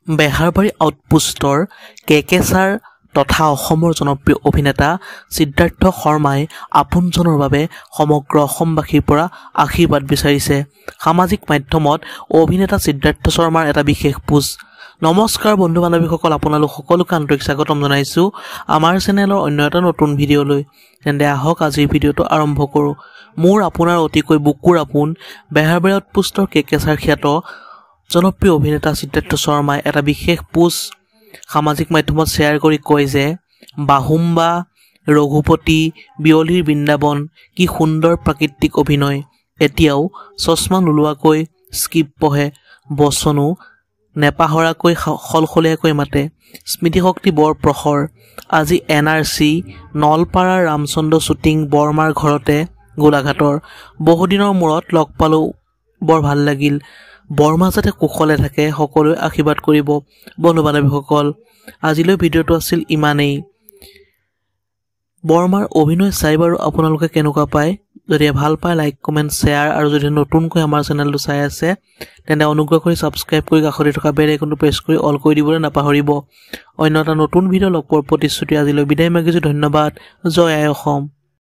বেহাৰবাৰী আউটপোষ্টৰ কে sir তথা অসমৰ জনপ্ৰিয় অভিনেতা সিদ্ধাৰ্থ শৰ্মাই আপোনজনৰ বাবে সমগ্ৰ অসমবাসীৰ পৰা আশীৰ্বাদ বিচাৰিছে। সামাজিক মাধ্যমত অভিনেতা সিদ্ধাৰ্থ শৰ্মাৰ এটা বিশেষ পোষ্ট। নমস্কাৰ বন্ধু বান্ধৱীসকল, আপোনালোক সকলোকে আন্তৰিক স্বাগতম জনাইছোঁ আমাৰ চেনেলৰ অন্য এটা নতুন ভিডিঅ'লৈ। তেন্তে আহক আজিৰ ভিডিঅ'টো আৰম্ভ কৰোঁ। মোৰ আপোনাৰ অতিকৈ বুকুৰ আপোন বেহাৰবাৰী আউটপোষ্টৰ কে ছাৰ খ্যাত জনপ্ৰিয় অভিনেতা সিদ্ধাৰ্থ শৰ্মাই এটা বিশেষ পোষ্ট সামাজিক মাধ্যমত শ্বেয়াৰ কৰি কয় যে বাহুম্বা, ৰঘুপতি, বিয়লিৰ বৃন্দাবন, কি সুন্দৰ প্ৰাকৃতিক অভিনয়। এতিয়াও চশমা নোলোৱাকৈ স্ক্ৰিপ্ট পঢ়ে, বচনো নেপাহৰাকৈ সলসলীয়াকৈ মাতে, স্মৃতিশক্তি বৰ প্ৰখৰ। আজি NRC নলপাৰাৰ ৰামচন্দ্ৰ শ্বুটিং বৰমাৰ ঘৰতে গোলাঘাটৰ। বহুদিনৰ মূৰত লগ পালোঁ, বৰ ভাল লাগিল। বৰমা যাতে কুশলে থাকে সকলোৱে আশীৰ্বাদ কৰিব। বন্ধু বান্ধৱীসকল, আজিলৈ ভিডিঅ'টো আছিল ইমানেই। বৰমাৰ অভিনয় চাই বাৰু আপোনালোকে কেনেকুৱা পায়? যদি ভাল পায় লাইক কমেণ্ট শ্বেয়াৰ, আৰু যদি নতুনকৈ আমাৰ চেনেলটো চাই আছে তেন্তে অনুগ্ৰহ কৰি ছাবস্ক্ৰাইব কৰি কাষতে থকা বেল আইকনটো প্ৰেছ কৰি অল কৰি দিবলৈ নাপাহৰিব। অন্য এটা নতুন ভিডিঅ' লগ পোৱাৰ প্ৰতিশ্ৰুতি আজিলৈ বিদায় মাগিছোঁ। ধন্যবাদ। জয় আই অসম।